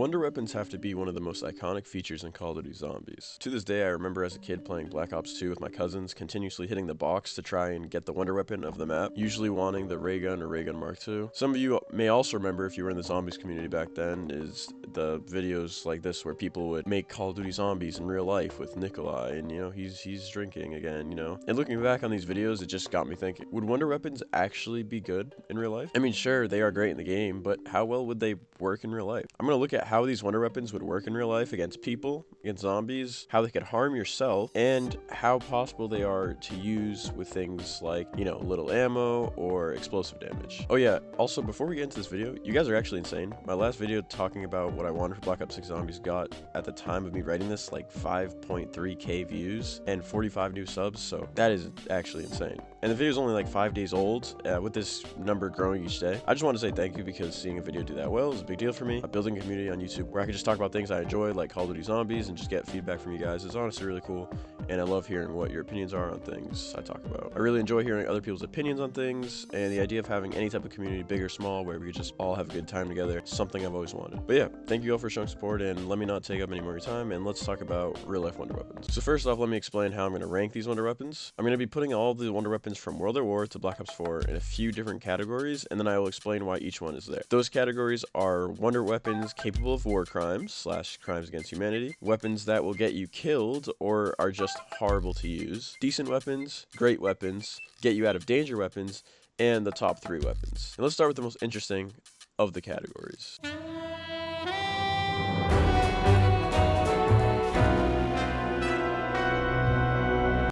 Wonder weapons have to be one of the most iconic features in Call of Duty Zombies. To this day, I remember as a kid playing Black Ops 2 with my cousins, continuously hitting the box to try and get the wonder weapon of the map, usually wanting the ray gun or ray gun Mark II. Some of you may also remember, if you were in the zombies community back then, is the videos like this where people would make Call of Duty Zombies in real life with Nikolai, and you know, he's drinking again, you know. And looking back on these videos, it just got me thinking, would wonder weapons actually be good in real life? I mean, sure, they are great in the game, but how well would they work in real life? I'm gonna look at how these wonder weapons would work in real life against people, against zombies, how they could harm yourself, and how possible they are to use with things like, you know, little ammo or explosive damage. Oh yeah, also before we get into this video, you guys are actually insane. My last video talking about what I wanted for Black Ops 6 Zombies got, at the time of me writing this, like 5.3k views and 45 new subs, so that is actually insane. And the video is only like 5 days old, with this number growing each day. I just want to say thank you, because seeing a video do that well is a big deal for me. Building a community on YouTube where I can just talk about things I enjoy, like Call of Duty Zombies, and just get feedback from you guys is honestly really cool. And I love hearing what your opinions are on things I talk about. I really enjoy hearing other people's opinions on things, and the idea of having any type of community, big or small, where we could just all have a good time together, something I've always wanted. But yeah, thank you all for showing support, and let me not take up any more of your time, and let's talk about real life wonder weapons. So first off, let me explain how I'm going to rank these wonder weapons. I'm going to be putting all the wonder weapons from World at War to Black Ops 4 in a few different categories, and then I will explain why each one is there. Those categories are wonder weapons capable of war crimes / crimes against humanity, weapons that will get you killed or are just horrible to use, decent weapons, great weapons, get you out of danger weapons, and the top 3 weapons. And let's start with the most interesting of the categories.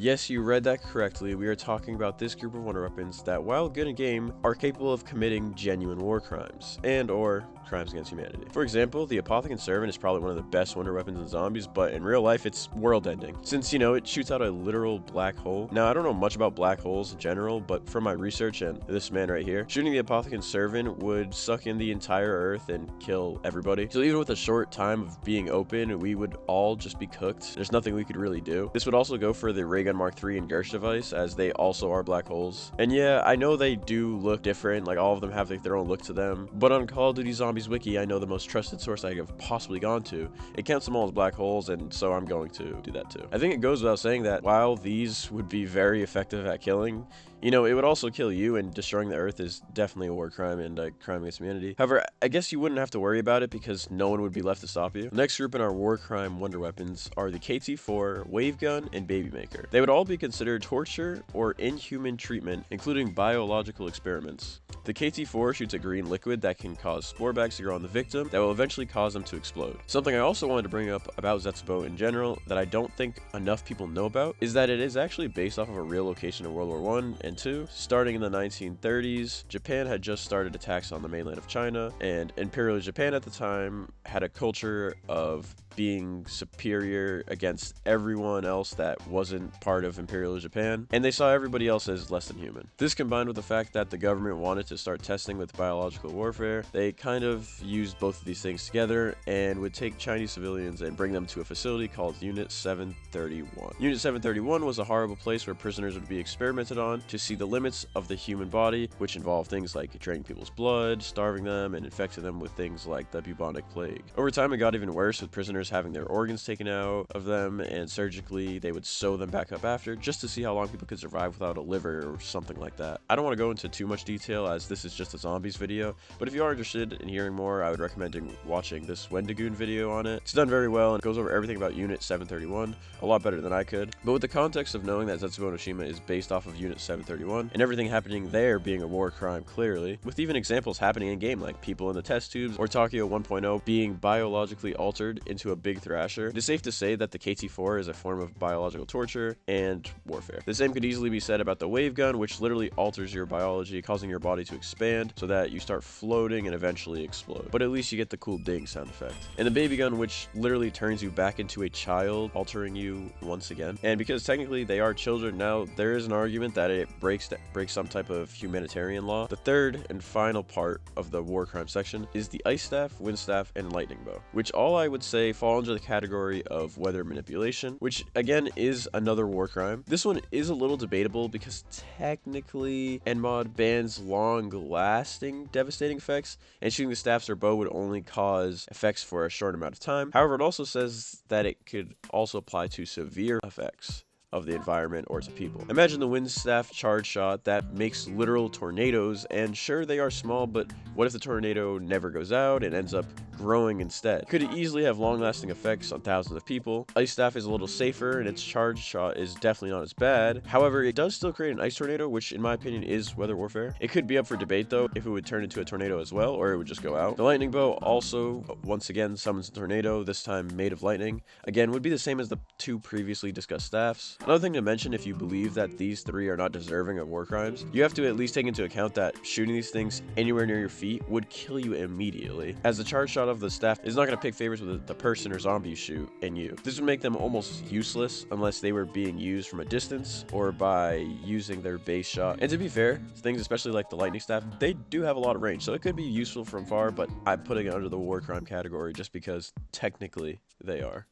Yes, you read that correctly. We are talking about this group of wonder weapons that, while good in game, are capable of committing genuine war crimes and or crimes against humanity. For example, the Apothecon Servant is probably one of the best wonder weapons in zombies, but in real life it's world ending, since, you know, it shoots out a literal black hole. Now, I don't know much about black holes in general, but from my research and this man right here, shooting the Apothecon Servant would suck in the entire earth and kill everybody. So even with a short time of being open, we would all just be cooked. There's nothing we could really do. This would also go for the ray gun Mark III and Gersh device, as they also are black holes. And yeah, I know they do look different, like all of them have like their own look to them, but on Call of Duty Zombies Wiki, I know the most trusted source I have possibly gone to, it counts them all as black holes, and so I'm going to do that too. I think it goes without saying that while these would be very effective at killing, you know, it would also kill you, and destroying the earth is definitely a war crime and a crime against humanity. However, I guess you wouldn't have to worry about it because no one would be left to stop you. The next group in our war crime wonder weapons are the KT-4, wave gun, and baby maker. They would all be considered torture or inhuman treatment, including biological experiments. The KT-4 shoots a green liquid that can cause spore bags to grow on the victim that will eventually cause them to explode. Something I also wanted to bring up about Zetsubo in general that I don't think enough people know about is that it is actually based off of a real location in World War I and II. Starting in the 1930s, Japan had just started attacks on the mainland of China, and Imperial Japan at the time had a culture of being superior against everyone else that wasn't part of Imperial Japan, and they saw everybody else as less than human. This, combined with the fact that the government wanted to start testing with biological warfare, they kind of used both of these things together and would take Chinese civilians and bring them to a facility called Unit 731. Unit 731 was a horrible place where prisoners would be experimented on to see the limits of the human body, which involved things like draining people's blood, starving them, and infecting them with things like the bubonic plague. Over time, it got even worse, with prisoners having their organs taken out of them, and surgically they would sew them back up after, just to see how long people could survive without a liver or something like that. I don't want to go into too much detail, as this is just a zombies video, but if you are interested in hearing more, I would recommend watching this Wendigoon video on it. It's done very well and it goes over everything about Unit 731 a lot better than I could, but with the context of knowing that Zetsubo Noshima is based off of Unit 731 and everything happening there being a war crime clearly, with even examples happening in game like people in the test tubes or Tokyo 1.0 being biologically altered into a big thrasher, it is safe to say that the KT-4 is a form of biological torture and warfare. The same could easily be said about the wave gun, which literally alters your biology, causing your body to expand so that you start floating and eventually explode. But at least you get the cool ding sound effect. And the baby gun, which literally turns you back into a child, altering you once again. And because technically they are children now, there is an argument that it breaks some type of humanitarian law. The third and final part of the war crime section is the ice staff, wind staff, and lightning bow, which all I would say fall under the category of weather manipulation, which again is another war crime. This one is a little debatable because technically NMod bans long-lasting devastating effects, and shooting the staffs or bow would only cause effects for a short amount of time. However, it also says that it could also apply to severe effects of the environment or to people. Imagine the wind staff charge shot that makes literal tornadoes, and sure, they are small, but what if the tornado never goes out and ends up growing instead? Could it easily have long-lasting effects on thousands of people? Ice staff is a little safer, and its charge shot is definitely not as bad. However, it does still create an ice tornado, which in my opinion is weather warfare. It could be up for debate though, if it would turn into a tornado as well, or it would just go out. The lightning bow also, once again, summons a tornado, this time made of lightning. Again, would be the same as the two previously discussed staffs. Another thing to mention, if you believe that these three are not deserving of war crimes, you have to at least take into account that shooting these things anywhere near your feet would kill you immediately, as the charge shot of the staff is not going to pick favorites with the person or zombie you shoot and you. This would make them almost useless unless they were being used from a distance or by using their base shot. And to be fair, things especially like the lightning staff, they do have a lot of range, so it could be useful from far, but I'm putting it under the war crime category just because technically they are.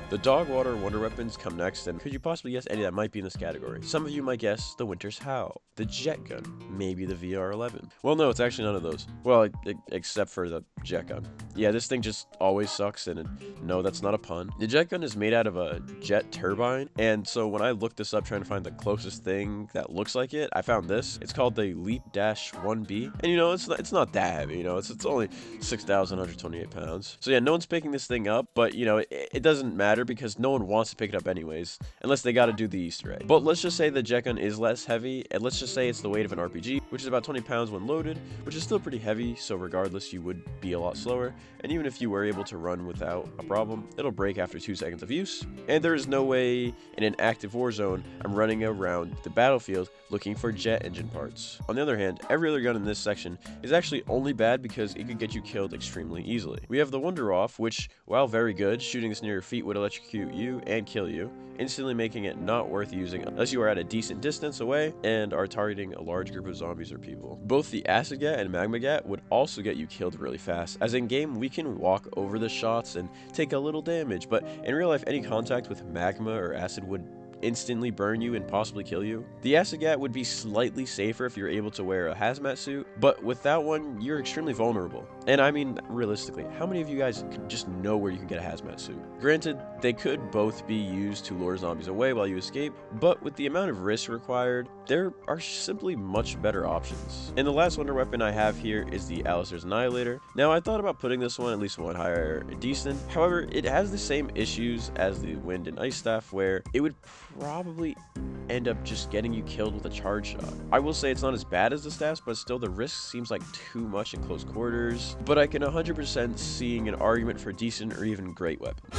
The dog water wonder weapons come next, and could you possibly guess any that might be in this category? Some of you might guess the Winter's Howl, the jet gun, maybe the VR-11. Well, no, it's actually none of those. Well, except for the jet gun. Yeah, this thing just always sucks, and no, that's not a pun. The jet gun is made out of a jet turbine, and so when I looked this up trying to find the closest thing that looks like it, I found this. It's called the Leap-1B, and you know, it's not that heavy, you know, it's only 6,128 pounds. So yeah, no one's picking this thing up, but you know, it doesn't matter because no one wants to pick it up anyways, unless they got to do the Easter egg. But let's just say the jet gun is less heavy, and let's just say it's the weight of an RPG, which is about 20 pounds when loaded, which is still pretty heavy, so regardless, you would be a lot slower, and even if you were able to run without a problem, it'll break after 2 seconds of use, and there is no way in an active war zone I'm running around the battlefield looking for jet engine parts. On the other hand, every other gun in this section is actually only bad because it could get you killed extremely easily. We have the Wonder Off, which, while very good, shooting this near your feet would electrocute you and kill you, instantly making it not worth using unless you are at a decent distance away and are targeting a large group of zombies or people. Both the Acid Gat and Magma Gat would also get you killed really fast, as in game we can walk over the shots and take a little damage, but in real life any contact with magma or acid would instantly burn you and possibly kill you. The Acid Gat would be slightly safer if you're able to wear a hazmat suit, but without one, you're extremely vulnerable. And I mean, realistically, how many of you guys could just know where you can get a hazmat suit? Granted, they could both be used to lure zombies away while you escape, but with the amount of risk required, there are simply much better options. And the last wonder weapon I have here is the Alistair's Annihilator. Now, I thought about putting this one at least one higher decent. However, it has the same issues as the Wind and Ice Staff, where it would probably end up just getting you killed with a charge shot. I will say it's not as bad as the staffs, but still the risk seems like too much in close quarters, but I can 100% seeing an argument for decent or even great weapons.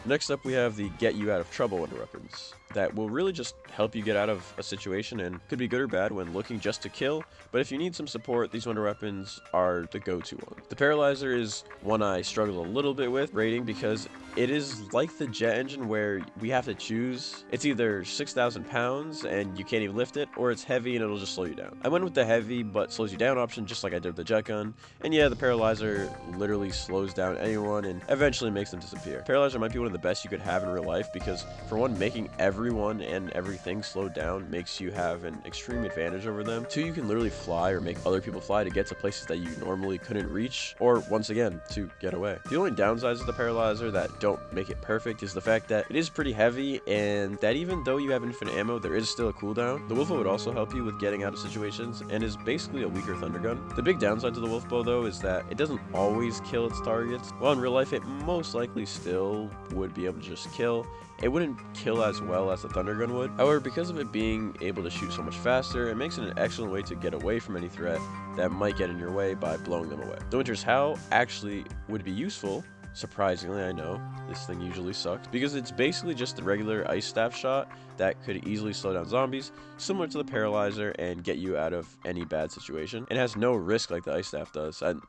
Next up, we have the Get You Out of Trouble wonder weapons that will really just help you get out of a situation and could be good or bad when looking just to kill, but if you need some support, these wonder weapons are the go-to one. The Paralyzer is one I struggle a little bit with rating because it is like the jet engine where we have to choose. It's either 6,000 pounds and you can't even lift it, or it's heavy and it'll just slow you down. I went with the heavy but slows you down option just like I did with the jet gun, and yeah, the Paralyzer literally slows down anyone and eventually makes them disappear. Paralyzer might be one of the best you could have in real life because, for one, making everyone and everything slowed down makes you have an extreme advantage over them. Two, you can literally fly or make other people fly to get to places that you normally couldn't reach, or once again, to get away. The only downsides of the Paralyzer that don't make it perfect is the fact that it is pretty heavy and that even though you have infinite ammo, there is still a cooldown. The Wolf Bow would also help you with getting out of situations and is basically a weaker thunder gun. The big downside to the Wolf Bow though is that it doesn't always kill its targets. While in real life it most likely still would be able to just kill, it wouldn't kill as well as the thunder gun would. However, because of it being able to shoot so much faster, it makes it an excellent way to get away from any threat that might get in your way by blowing them away. The Winter's Howl actually would be useful Surprisingly, I know, this thing usually sucks, because it's basically just the regular ice staff shot that could easily slow down zombies, similar to the paralyzer, and get you out of any bad situation. It has no risk like the ice staff does, and,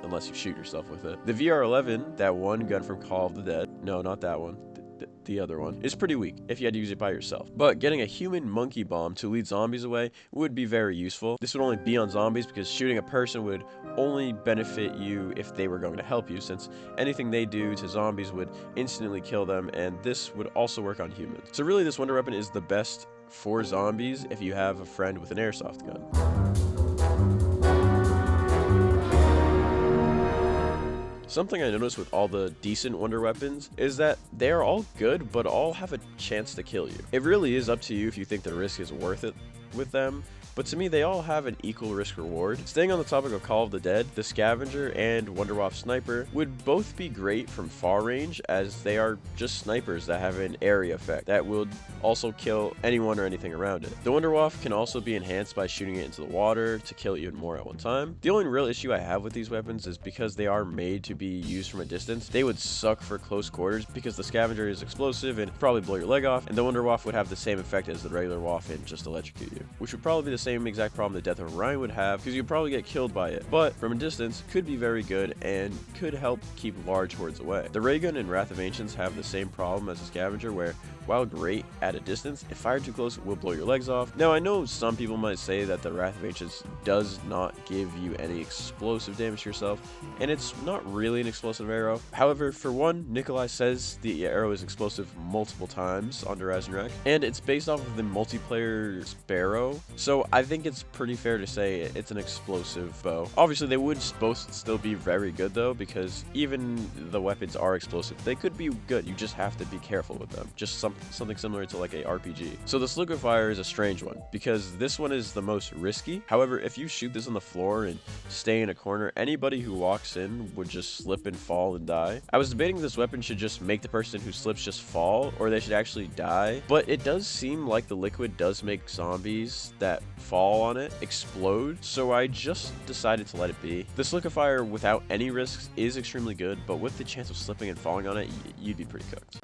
unless you shoot yourself with it. The VR-11, that one gun from Call of the Dead, no, not that one, the other one, is pretty weak if you had to use it by yourself. But getting a human monkey bomb to lead zombies away would be very useful. This would only be on zombies because shooting a person would only benefit you if they were going to help you, since anything they do to zombies would instantly kill them, and this would also work on humans. So really, this wonder weapon is the best for zombies if you have a friend with an airsoft gun. Something I noticed with all the decent wonder weapons is that they are all good, but all have a chance to kill you. It really is up to you if you think the risk is worth it with them, but to me, they all have an equal risk reward. Staying on the topic of Call of the Dead, the Scavenger and Wunderwaffe Sniper would both be great from far range, as they are just snipers that have an area effect that would also kill anyone or anything around it. The Wunderwaffe can also be enhanced by shooting it into the water to kill even more at one time. The only real issue I have with these weapons is because they are made to be used from a distance, they would suck for close quarters because the Scavenger is explosive and probably blow your leg off, and the Wunderwaffe would have the same effect as the regular Waff and just electrocute you, which would probably be the same exact problem the Death of Orion would have, because you'd probably get killed by it, but from a distance could be very good and could help keep large hordes away. The Ray Gun and Wrath of Ancients have the same problem as the Scavenger, where while great at a distance, if fired too close, it will blow your legs off. Now, I know some people might say that the Wrath of Ancients does not give you any explosive damage to yourself, and it's not really an explosive arrow. However, for one, Nikolai says the arrow is explosive multiple times on Ragnarok, and it's based off of the multiplayer Sparrow, so I think it's pretty fair to say it's an explosive bow. Obviously, they would both still be very good though, because even the weapons are explosive. They could be good, you just have to be careful with them. Just something similar to like a RPG. So this liquefier is a strange one, because this one is the most risky. However, if you shoot this on the floor and stay in a corner, anybody who walks in would just slip and fall and die. I was debating this weapon should just make the person who slips just fall, or they should actually die, but it does seem like the liquid does make zombies that fall on it explode, so I just decided to let it be. This liquefier without any risks is extremely good, but with the chance of slipping and falling on it, you'd be pretty cooked.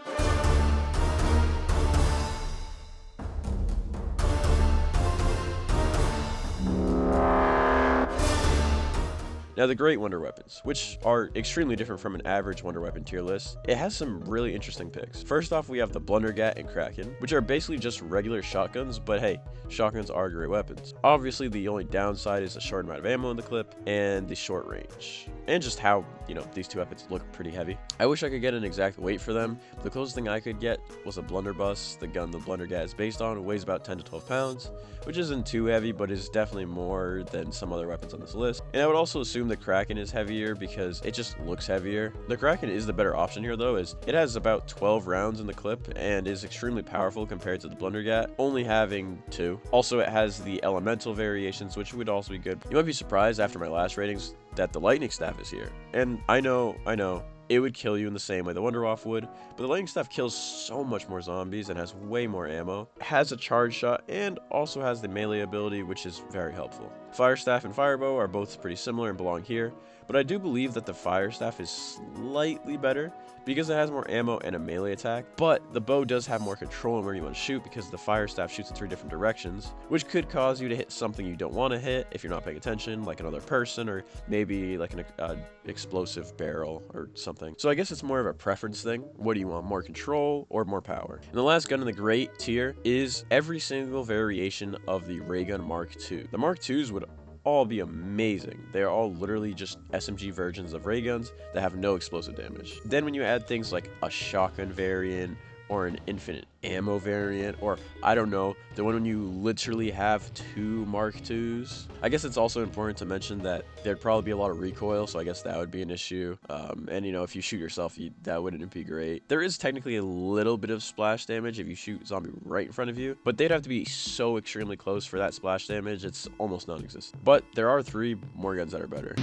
Now, the great wonder weapons, which are extremely different from an average wonder weapon tier list, it has some really interesting picks. First off, we have the Blundergat and Kraken, which are basically just regular shotguns, but hey, shotguns are great weapons. Obviously, the only downside is the short amount of ammo in the clip and the short range, and just how, these two weapons look pretty heavy. I wish I could get an exact weight for them. The closest thing I could get was a blunderbuss. The gun the Blundergat is based on weighs about 10 to 12 pounds, which isn't too heavy, but is definitely more than some other weapons on this list. And I would also assume the Kraken is heavier because it just looks heavier. The Kraken is the better option here though, as it has about 12 rounds in the clip and is extremely powerful compared to the Blundergat, only having 2. Also, it has the elemental variations, which would also be good. You might be surprised after my last ratings that the lightning staff is here. And I know, it would kill you in the same way the Wunderwaffe would, but the lightning staff kills so much more zombies and has way more ammo, has a charge shot, and also has the melee ability, which is very helpful. Fire staff and firebow are both pretty similar and belong here, but I do believe that the fire staff is slightly better because it has more ammo and a melee attack, but the bow does have more control on where you want to shoot because the fire staff shoots in 3 different directions, which could cause you to hit something you don't want to hit if you're not paying attention, like another person or maybe like an explosive barrel or something. So I guess it's more of a preference thing. What do you want, more control or more power? And the last gun in the great tier is every single variation of the Ray Gun Mark II. The Mark IIs would all be amazing. They are all literally just SMG versions of ray guns that have no explosive damage. Then when you add things like a shotgun variant or an infinite ammo variant, or I don't know, the one when you literally have 2 Mark IIs. I guess it's also important to mention that there'd probably be a lot of recoil, so I guess that would be an issue. And if you shoot yourself, that wouldn't be great. There is technically a little bit of splash damage if you shoot a zombie right in front of you, but they'd have to be so extremely close for that splash damage, it's almost non-existent. But there are 3 more guns that are better.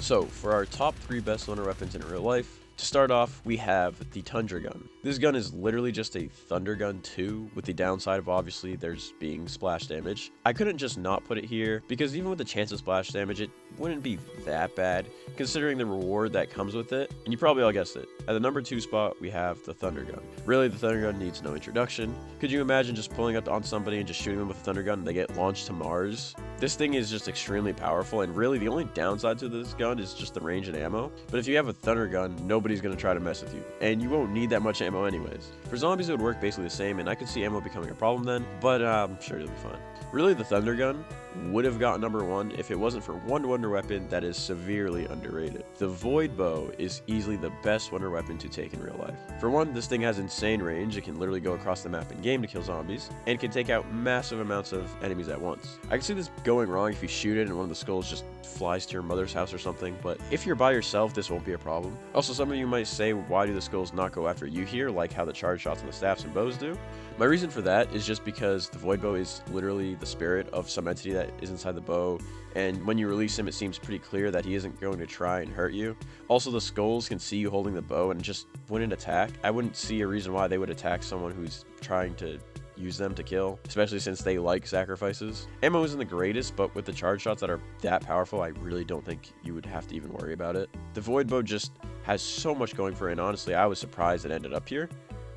So, for our top 3 best wonder weapons in real life, To start off, we have the Tundra Gun. This gun is literally just a Thunder Gun 2, with the downside of obviously there's being splash damage. I couldn't just not put it here, because even with the chance of splash damage, it wouldn't be that bad, considering the reward that comes with it, and you probably all guessed it. At the number 2 spot, we have the Thunder Gun. Really, the Thunder Gun needs no introduction. Could you imagine just pulling up on somebody and just shooting them with a Thunder Gun and they get launched to Mars? This thing is just extremely powerful, and really the only downside to this gun is just the range and ammo. But if you have a Thunder Gun, nobody's going to try to mess with you, and you won't need that much ammo anyways. For zombies, it would work basically the same, and I could see ammo becoming a problem then, but I'm sure it'll be fine. Really, the Thunder Gun would have got number 1 if it wasn't for one wonder weapon that is severely underrated. The Void Bow is easily the best wonder weapon to take in real life. For one, this thing has insane range. It can literally go across the map in game to kill zombies, and can take out massive amounts of enemies at once. I can see this going wrong if you shoot it and one of the skulls just flies to your mother's house or something, but if you're by yourself, this won't be a problem. Also, some of you might say, why do the skulls not go after you here, like how the charge shots on the staffs and bows do? My reason for that is just because the Void Bow is literally the spirit of some entity that is inside the bow, and when you release him, it seems pretty clear that he isn't going to try and hurt you. Also, the skulls can see you holding the bow and just wouldn't attack. I wouldn't see a reason why they would attack someone who's trying to use them to kill, especially since they like sacrifices. Ammo isn't the greatest, but with the charge shots that are that powerful, I really don't think you would have to even worry about it. The Void Bow just has so much going for it, and honestly, I was surprised it ended up here,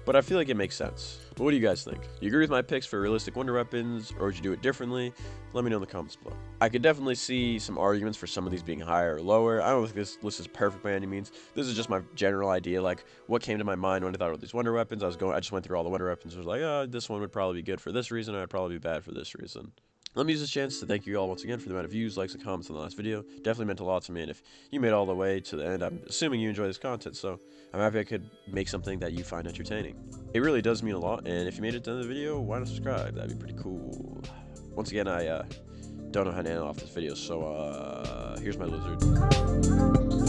but I feel like it makes sense. But what do you guys think? You agree with my picks for realistic wonder weapons, or would you do it differently? Let me know in the comments below. I could definitely see some arguments for some of these being higher or lower. I don't think this list is perfect by any means. This is just my general idea, like what came to my mind when I thought about these wonder weapons. I just went through all the wonder weapons. I was like, oh, this one would probably be good for this reason, and I'd probably be bad for this reason. Let me use this chance to thank you all once again for the amount of views, likes, and comments on the last video. Definitely meant a lot to me, and if you made it all the way to the end, I'm assuming you enjoy this content, so I'm happy I could make something that you find entertaining. It really does mean a lot, and if you made it to the end of the video, why not subscribe? That'd be pretty cool. Once again, I don't know how to end off this video, so here's my lizard.